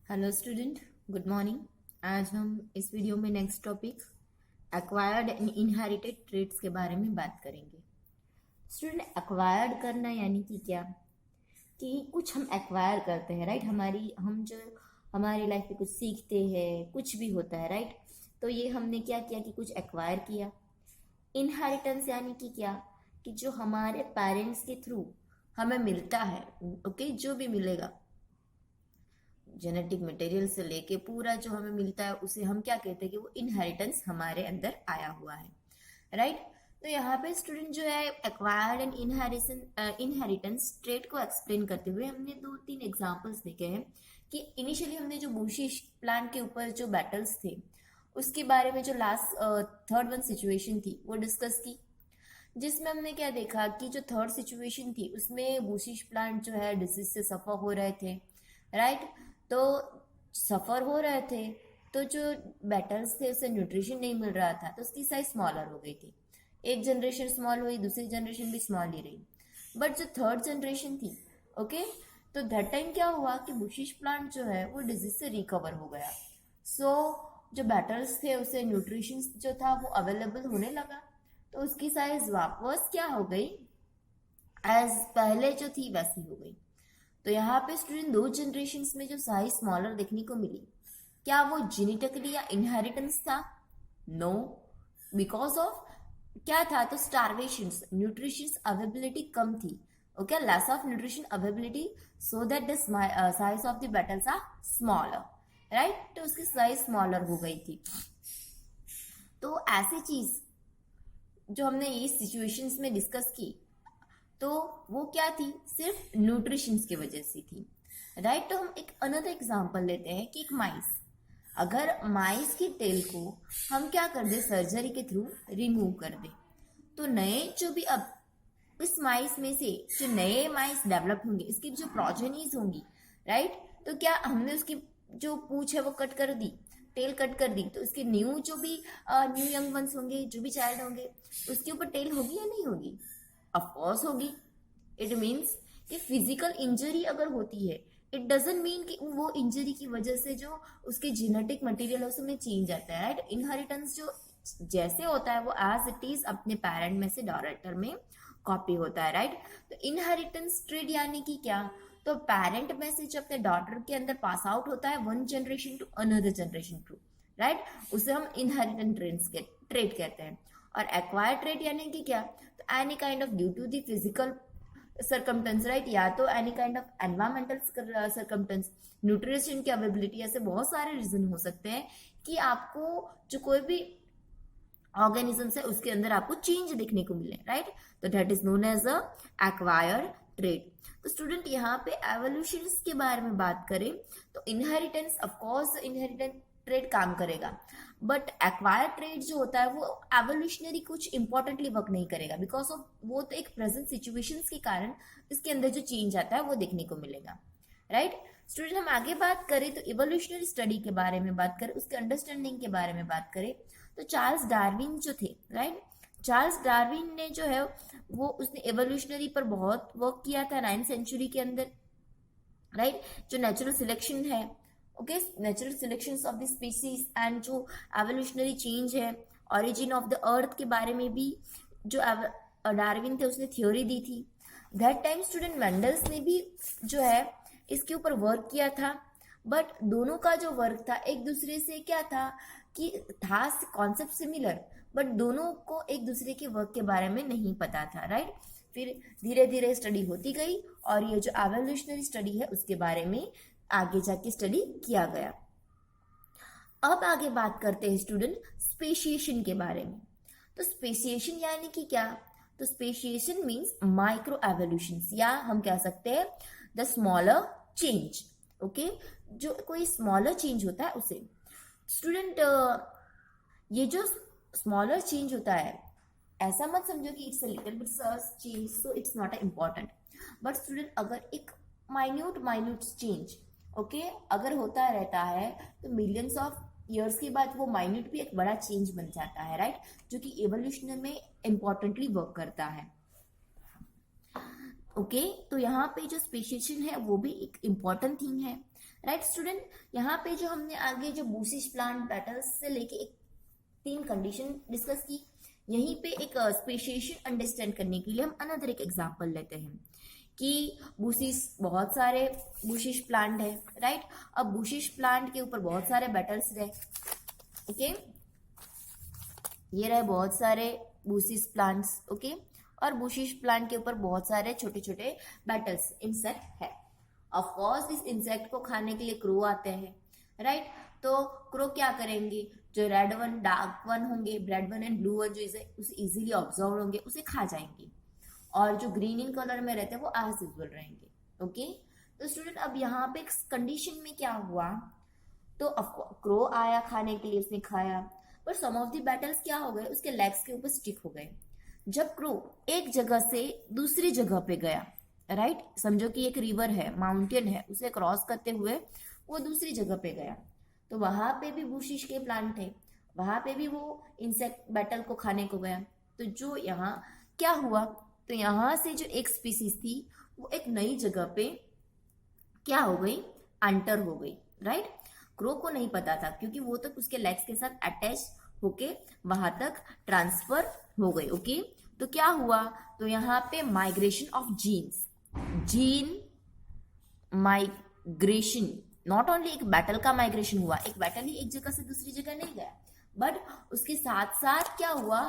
Hello student, good morning. आज हम इस वीडियो में next topic acquired and inherited traits के बारे में बात करेंगे। स्टूडेंट, एक्वायर्ड करना यानी कि क्या कि कुछ हम एक्वायर करते हैं, राइट। हम जो हमारी लाइफ में कुछ सीखते हैं, कुछ भी होता है, राइट। तो ये हमने क्या किया कि कुछ एक्वायर किया। इनहेरिटेंस यानी कि क्या कि जो हमारे पेरेंट्स के थ्रू हमें मिलता है, ओके, जो भी मिलेगा जेनेटिक मटेरियल से लेके पूरा जो हमें मिलता है उसे हम क्या कहते हैं कि वो इनहेरिटेंस हमारे अंदर आया हुआ है, राइट। तो यहाँ पे स्टूडेंट जो है एक्वायर्ड एंड इनहेरिटेंस ट्रेट को एक्सप्लेन करते हुए हमने दो तीन एग्जांपल्स देखे हैं कि इनिशियली हमने जो बुशिश प्लांट के ऊपर जो बैटल्स थे उसके बारे में जो लास्ट थर्ड वन सिचुएशन थी वो डिस्कस की, जिसमें हमने क्या देखा कि जो थर्ड सिचुएशन थी उसमें बुशिश प्लांट जो है डिसीज से सफर हो रहे थे, राइट। तो सफर हो रहे थे तो जो बैटल्स थे उसे न्यूट्रिशन नहीं मिल रहा था तो उसकी साइज स्मॉलर हो गई थी। एक जनरेशन स्मॉल हुई, दूसरी जनरेशन भी स्मॉल ही रही। बट जो थर्ड जनरेशन थी, ओके, तो दैट टाइम क्या हुआ कि बुशिश प्लांट जो है वो डिजीज से रिकवर हो गया। सो जो बैटल्स थे उसे न्यूट्रिशन जो था वो अवेलेबल होने लगा, तो उसकी साइज वापस क्या हो गई, एज पहले जो थी वैसी हो गई। तो यहाँ पे स्टूडेंट दो जनरेशन में जो साइज स्मॉलर देखने को मिली, क्या वो जेनेटिकली या इनहेरिटेंस था? नो, बिकॉज ऑफ क्या था, तो स्टारवेशन, न्यूट्रिशन अवेबिलिटी कम थी, okay, less of nutrition availability, so that the size of the beetles are smaller, right. तो उसकी साइज स्मॉलर हो गई थी। तो ऐसी चीज जो हमने इस सिचुएशंस में डिस्कस की तो वो क्या थी, सिर्फ न्यूट्रिशन की वजह से थी, राइट। तो हम एक अनदर एग्जांपल लेते हैं कि एक माइस, अगर माइस की टेल को हम क्या कर दे, सर्जरी के थ्रू रिमूव कर दे, तो नए जो भी अब इस माइस में से जो नए माइस डेवलप होंगे, इसकी जो प्रोजेनीज होंगी, राइट। तो क्या हमने उसकी जो पूंछ है वो कट कर दी, टेल कट कर दी, तो उसके न्यू जो भी न्यू यंग वंस होंगे, जो भी चाइल्ड होंगे, उसके ऊपर टेल होगी या नहीं होगी? ऑफकोर्स होगी। इट मीन्स कि फिजिकल इंजरी अगर होती है, इट डजेंट मीन कि वो इंजरी की वजह से जो उसके जेनेटिक मटेरियल है उसमें चेंज आता है, राइट। इनहेरिटेंस जो जैसे होता है वो एज इट इज अपने पेरेंट में से डॉटर में कॉपी होता है, राइट। तो इनहेरिटेंस ट्रेड यानी कि क्या, तो पेरेंट में से जो अपने डॉटर के अंदर पास आउट होता है one generation to another generation to, right, उसे हम इनहेरिटेंट ट्रेड कहते हैं। और एक्वायर ट्रेड यानी कि क्या, तो any kind of due to the physical circumstance, right, या तो any kind of environmental circumstance, nutrition की अवेबिलिटी, ऐसे बहुत सारे रीजन हो सकते हैं कि आपको जो कोई भी ऑर्गेनिजम्स है उसके अंदर आपको चेंज देखने को मिले, राइट। तो that is known as a acquire trait. तो स्टूडेंट यहाँ पे एवोल्यूशन के बारे में बात करें तो इनहेरिटेंस, ऑफकोर्स इनहेरिटेंट ट्रेड काम करेगा, बट एक्वायर ट्रेड जो होता है वो एवोल्यूशनरी कुछ इंपॉर्टेंटली वर्क नहीं करेगा, बिकॉज ऑफ वो तो एक प्रेजेंट सिचुएशंस के कारण इसके अंदर जो चेंज आता है वो देखने को मिलेगा, राइट। स्टूडेंट, हम आगे बात करें तो इवोल्यूशनरी स्टडी के बारे में बात करें, उसके अंडरस्टैंडिंग के बारे में बात करें तो चार्ल्स डार्विन जो थे, राइट, चार्ल्स डार्विन ने जो है वो उसने एवोल्यूशनरी पर बहुत वर्क किया था 9th सेंचुरी के अंदर, राइट। जो नेचुरल सिलेक्शन है, okay, natural selection of the species and जो एवोल्यूशनरी चेंज है, ओरिजिन ऑफ द अर्थ के बारे में भी जो डार्विन थे उसने थ्योरी दी थी। दैट टाइम स्टूडेंट मेंडल्स ने भी जो है इसके ऊपर वर्क किया था, बट दोनों का जो वर्क था एक दूसरे से क्या था कि था कॉन्सेप्ट सिमिलर, बट दोनों को एक दूसरे के वर्क के बारे में नहीं पता था, राइट। फिर धीरे धीरे स्टडी होती गई और ये जो एवोल्यूशनरी स्टडी है उसके बारे में आगे जाके स्टडी किया गया। अब आगे बात करते हैं स्टूडेंट स्पेशिएशन के बारे में। तो स्पेशिएशन यानी कि क्या, तो स्पेशिएशन मीन्स माइक्रो एवोल्यूशन, या हम कह सकते हैं द स्मॉलर चेंज, ओके, जो कोई स्मॉलर चेंज होता है उसे। स्टूडेंट, ये जो स्मॉलर चेंज होता है ऐसा मत समझो कि it's a little bit change so it's not important, but student अगर एक माइन्यूट माइन्यूट चेंज, ओके, अगर होता रहता है तो मिलियंस ऑफ ईयर्स के बाद वो माइन्यूट भी एक बड़ा चेंज बन जाता है, राइट, जो कि एवोल्यूशन में इंपॉर्टेंटली वर्क करता है, ओके। तो यहाँ पे जो स्पेशिएशन है वो भी एक इम्पॉर्टेंट थिंग है, राइट स्टूडेंट, यहाँ पे जो हमने आगे जो बूशिश प्लांट पेटल्स से लेके एक 3 कंडीशन डिस्कस की, यहीं पे एक स्पेशिएशन अंडरस्टैंड करने के लिए हम अनदर एक एग्जांपल लेते हैं कि बूशिश, बहुत सारे बूशिश प्लांट है, राइट। अब बूशिश प्लांट के ऊपर बहुत सारे पेटल्स रहे, ओके, ये रहे बहुत सारे बूशिश प्लांट्स, ओके, और बूशिश प्लांट के ऊपर बहुत सारे छोटे छोटे पेटल्स, इंसेक्ट है। ऑफ कोर्स इस इंसेक्ट को खाने के लिए क्रो आते हैं, राइट। तो क्रो क्या करेंगे, जो रेड वन, डार्क वन होंगे, red one and blue one, जो उसे इजीली ऑब्जर्व होंगे, उसे खा जाएंगे, और जो ग्रीन इन कलर में रहते हैं वो एज यूजुअल रहेंगे, ओके। तो स्टूडेंट अब यहाँ पे कंडीशन में क्या हुआ, तो क्रो आया खाने के लिए, उसने खाया, पर सम ऑफ द बैटल्स क्या हो गए, उसके लेग्स के ऊपर स्टिक हो गए। जब क्रो एक जगह से दूसरी जगह पे गया, राइट, समझो कि एक रिवर है, माउंटेन है, उसे क्रॉस करते हुए वो दूसरी जगह पे गया, तो वहां पे भी बूशिश के प्लांट थे, वहां पे भी वो इंसेक्ट बैटल को खाने को गया। तो जो यहाँ क्या हुआ, तो यहाँ से जो एक स्पीसीज थी वो एक नई जगह पे क्या हो गई, एंटर हो गई, राइट। क्रो को नहीं पता था, क्योंकि वो तक उसके लेग्स के साथ अटैच होके वहां तक ट्रांसफर हो गई, ओके। तो क्या हुआ, तो यहाँ पे migration of genes, gene migration, not only एक बैटल का माइग्रेशन हुआ, एक बैटल ही एक जगह से दूसरी जगह नहीं गया, बट उसके साथ साथ क्या हुआ,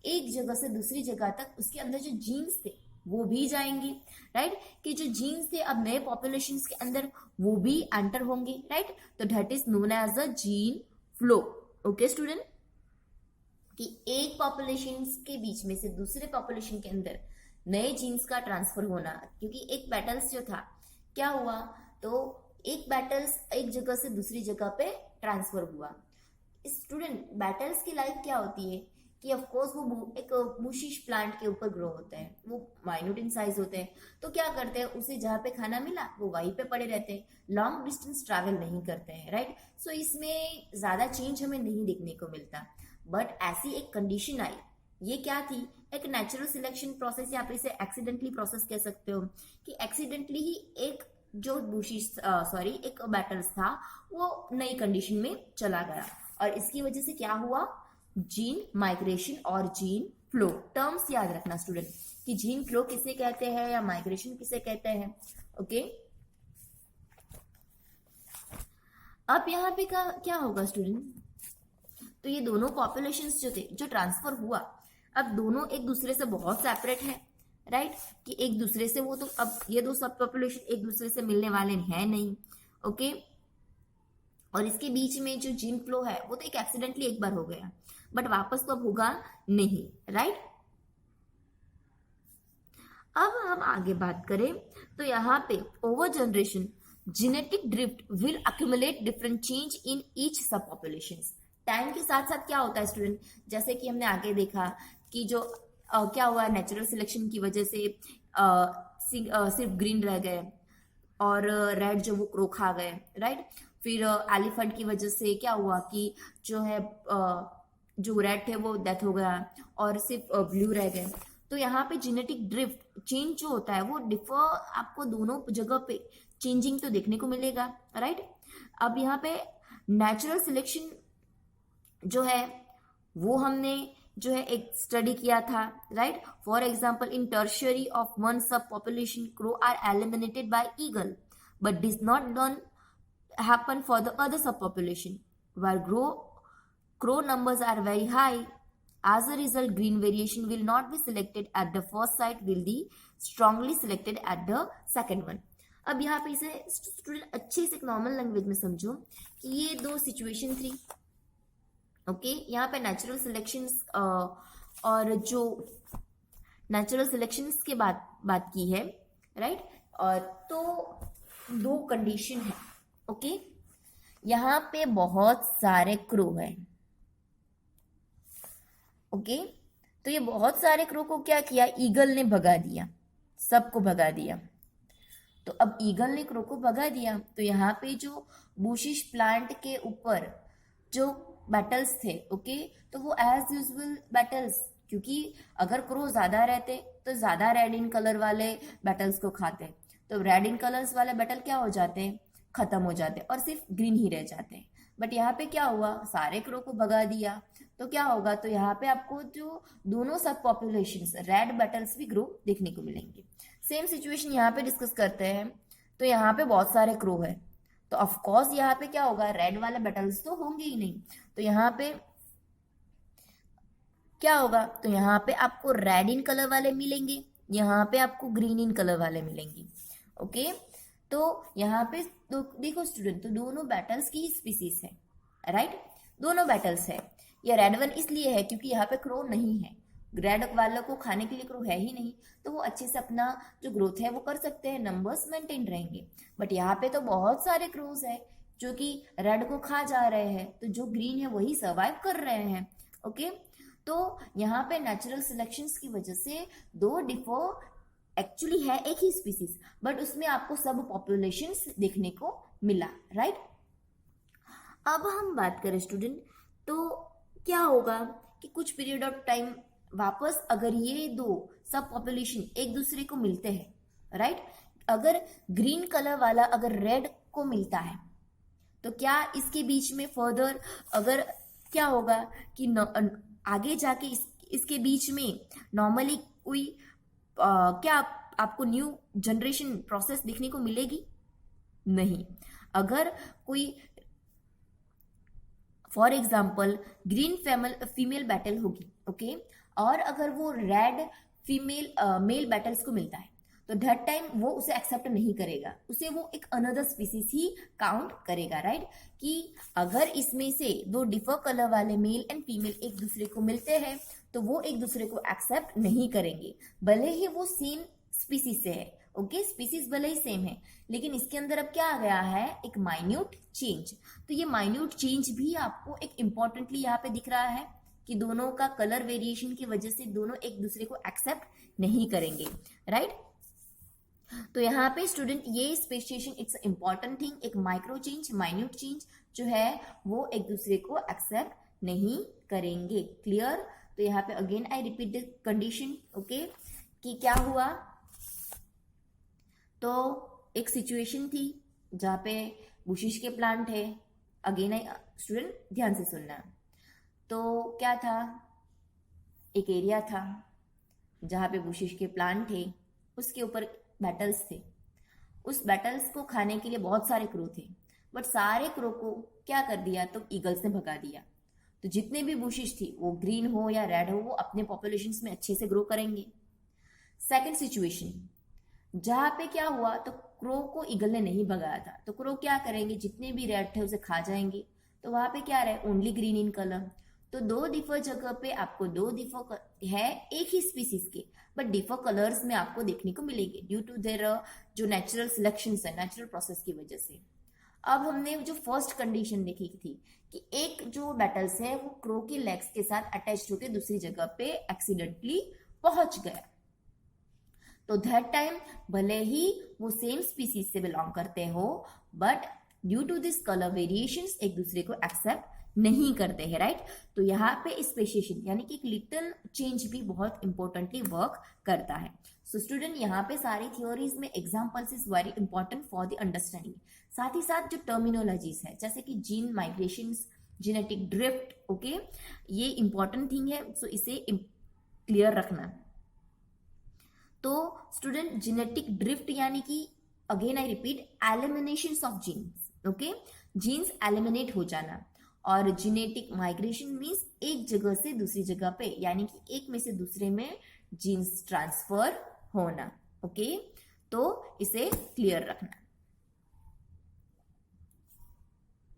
एक जगह से दूसरी जगह तक उसके अंदर जो जीन्स थे वो भी जाएंगे, राइट, कि जो जीन्स थे अब नए पॉपुलेशन के अंदर वो भी एंटर होंगे, राइट। तो that is known as the gene flow, okay student, कि एक पॉपुलेशन के बीच में से दूसरे पॉपुलेशन के अंदर नए जीन्स का ट्रांसफर होना, क्योंकि एक बैटल्स जो था क्या हुआ, तो एक बैटल्स एक जगह से दूसरी जगह पे ट्रांसफर हुआ। स्टूडेंट बैटल्स की लाइफ क्या होती है कि ऑफ कोर्स वो एक बूशिश प्लांट के ऊपर ग्रो होता है, वो माइन्यूट इन साइज होते हैं, तो क्या करते हैं, उसे जहाँ पे खाना मिला वो वहीं पे पड़े रहते हैं, लॉन्ग डिस्टेंस ट्रैवल नहीं करते हैं, राइट। सो इसमें ज्यादा चेंज हमें नहीं देखने को मिलता, बट ऐसी एक कंडीशन आई, ये क्या थी, एक नेचुरल सिलेक्शन प्रोसेस, या आप इसे एक्सीडेंटली प्रोसेस कह सकते हो, कि एक्सीडेंटली ही एक जो बूशिश एक बैटल्स था वो नई कंडीशन में चला गया, और इसकी वजह से क्या हुआ, जीन माइग्रेशन और जीन फ्लो। टर्म्स याद रखना स्टूडेंट कि जीन फ्लो किसे कहते हैं या माइग्रेशन किसे कहते हैं, ओके। अब यहाँ पे क्या होगा स्टूडेंट, तो ये दोनों पॉपुलेशंस जो थे, जो ट्रांसफर हुआ, अब दोनों एक दूसरे से बहुत सेपरेट है, राइट, कि एक दूसरे से वो, तो अब ये दो सब पॉपुलेशन एक दूसरे से मिलने वाले हैं नहीं, ओके। और इसके बीच में जो जीन फ्लो है वो तो एक एक्सीडेंटली एक बार हो गया, बट वापस तो अब होगा नहीं, राइट। अब हम आगे बात करें तो यहाँ पे over generation genetic drift will accumulate different change in each सब पॉपुलेशन। टाइम के साथ साथ क्या होता है स्टूडेंट, जैसे कि हमने आगे देखा कि जो क्या हुआ, नेचुरल सिलेक्शन की वजह से सिर्फ ग्रीन रह गए और रेड जो वो क्रो खा गए, राइट। फिर एलिफेंट की वजह से क्या हुआ कि जो है जो रेड थे वो डेथ हो गया और सिर्फ ब्लू रह गए। तो यहाँ पे जेनेटिक ड्रिफ्ट चेंज जो होता है वो डिफर, आपको दोनों जगह पे चेंजिंग तो देखने को मिलेगा, राइट। अब यहाँ पे नेचुरल सिलेक्शन जो है वो हमने जो है एक स्टडी किया था, right. For example in tertiary of one sub population crow are eliminated by eagle, but this not done happen for the other subpopulation where crow numbers are very high. As a result, green variation will not be selected at the first site, will be strongly selected at the second one. अब यहाँ पे इसे student अच्छे से एक normal language में समझो कि ये दो सिचुएशन थी, ओके। यहाँ पे नेचुरल सिलेक्शंस और जो नेचुरल सिलेक्शंस के बात की है, राइट। और तो दो कंडीशन है, ओके। यहाँ पे बहुत सारे क्रो हैं, ओके। तो ये बहुत सारे क्रो को क्या किया, ईगल ने भगा दिया, सबको भगा दिया। तो अब ईगल ने क्रो को भगा दिया, तो यहाँ पे जो बूशिश प्लांट के ऊपर जो बैटल्स थे, ओके, तो वो एज यूजुअल बैटल्स, क्योंकि अगर क्रो ज्यादा रहते तो ज्यादा रेड इन कलर वाले बैटल्स को खाते, तो रेड इन कलर्स वाले बैटल क्या हो जाते हैं, खत्म हो जाते हैं और सिर्फ ग्रीन ही रह जाते हैं। बट यहाँ पे क्या हुआ, सारे क्रो को भगा दिया, तो क्या होगा, तो यहाँ पे आपको जो दोनों सब पॉपुलेशंस रेड बैटल्स भी ग्रो देखने को मिलेंगे। सेम सिचुएशन यहाँ पे डिस्कस करते हैं। तो यहाँ पे बहुत सारे क्रो है, तो ऑफ कोर्स यहाँ पे क्या होगा, रेड वाले बैटल्स तो होंगे ही नहीं। तो यहाँ पे क्या होगा, तो यहाँ पे आपको रेड इन कलर वाले मिलेंगे, यहाँ पे आपको ग्रीन इन कलर वाले मिलेंगे। ओके, तो यहाँ पे तो देखो स्टूडेंट, तो दोनों बैटल्स की स्पीसीज है, राइट, दोनों बैटल्स है। ये रेड वन इसलिए है क्योंकि यहाँ पे क्रो नहीं है, रेड वालों को खाने के लिए क्रो है ही नहीं, तो वो अच्छे से अपना जो ग्रोथ है वो कर सकते हैं, नंबर्स मेंटेन रहेंगे। बट यहाँ पे तो बहुत सारे क्रोज है जो कि रेड को खा जा रहे हैं, तो जो ग्रीन है वही सर्वाइव कर रहे हैं। ओके, तो यहाँ पे नेचुरल सिलेक्शंस की वजह से दो डिफर एक्चुअली है एक ही स्पीसीज, बट उसमें आपको सब पॉपुलेशंस देखने को मिला, राइट। अब हम बात करें स्टूडेंट, तो क्या होगा कि कुछ पीरियड ऑफ टाइम वापस अगर ये दो सब पॉपुलेशन एक दूसरे को मिलते हैं, राइट, अगर ग्रीन कलर वाला अगर रेड को मिलता है, तो क्या इसके बीच में फर्दर अगर क्या होगा कि आगे जाके इसके बीच में नॉर्मली कोई क्या आपको न्यू जनरेशन प्रोसेस देखने को मिलेगी? नहीं। अगर कोई for example green female battle होगी, ओके, और अगर वो रेड फीमेल मेल बैटल्स को मिलता है, तो दैट टाइम वो उसे एक्सेप्ट नहीं करेगा, उसे वो एक अनदर स्पीसीज ही काउंट करेगा, राइट। कि अगर इसमें से दो डिफर कलर वाले मेल एंड फीमेल एक दूसरे को मिलते हैं, तो वो एक दूसरे को एक्सेप्ट नहीं करेंगे, भले ही वो सेम स्पीसीज से है। ओके, स्पीसीज भले ही सेम है, लेकिन इसके अंदर अब क्या आ गया है, एक माइन्यूट चेंज। तो ये माइन्यूट चेंज भी आपको एक इंपॉर्टेंटली यहाँ पे दिख रहा है कि दोनों का कलर वेरिएशन की वजह से दोनों एक दूसरे को एक्सेप्ट नहीं करेंगे, राइट। तो यहाँ पे स्टूडेंट ये स्पेसिएशन इट्स इंपॉर्टेंट थिंग, एक माइक्रो चेंज माइन्यूट चेंज जो है वो एक दूसरे को एक्सेप्ट नहीं करेंगे। क्लियर। तो यहाँ पे again I repeat the condition, okay, कि क्या हुआ, तो एक सिचुएशन थी जहाँ पे बुशिश के प्लांट है। अगेन आई स्टूडेंट ध्यान से सुनना। तो क्या था, एक एरिया था जहाँ पे बुशिश के प्लांट थे, उसके ऊपर बैटल्स थे। उस बैटल्स को खाने के लिए बहुत सारे क्रो थे, बट सारे क्रो को क्या कर दिया, तो ईगल्स ने भगा दिया। तो जितने भी बुशिश थी, वो ग्रीन हो या रेड हो, वो अपने पॉपुलेशंस में अच्छे से ग्रो करेंगे। सेकंड सिचुएशन, जहां पे क्या हुआ, तो क्रो को ईगल ने नहीं भगाया था, तो क्रो क्या करेंगे, जितने भी रेड थे उसे खा जाएंगे। तो वहां पे क्या रहे, ओनली ग्रीन इन कलर। तो दो डिफर जगह पे आपको दो डिफर है एक ही स्पीसीज के, बट डिफर कलर्स में आपको देखने को मिलेंगे ड्यू टू देयर जो नेचुरल सिलेक्शन है, नेचुरल प्रोसेस की वजह से। अब हमने जो फर्स्ट कंडीशन देखी थी कि एक जो बैटल्स है वो क्रो के लेग्स के साथ अटैच होकर दूसरी जगह पे एक्सीडेंटली पहुंच गया, तो दैट टाइम भले ही वो सेम स्पीसीज से बिलोंग करते हो, but due to this colour variations एक दूसरे को एक्सेप्ट नहीं करते हैं, राइट। तो यहाँ पे स्पेसिएशन यानी कि एक लिटिल चेंज भी बहुत इंपॉर्टेंटली वर्क करता है। सो स्टूडेंट, यहाँ पे सारी थ्योरीज में examples is very important for the understanding. साथ ही साथ जो टर्मिनोलॉजीज है जैसे कि gene migration, genetic drift, okay, ये इंपॉर्टेंट थिंग है, सो इसे क्लियर रखना। तो स्टूडेंट, जेनेटिक ड्रिफ्ट यानी कि again I repeat, elimination of genes, okay, genes eliminate हो जाना। और जेनेटिक माइग्रेशन मीन्स एक जगह से दूसरी जगह पे, यानी कि एक में से दूसरे में जीन्स ट्रांसफर होना, ओके। तो इसे क्लियर रखना।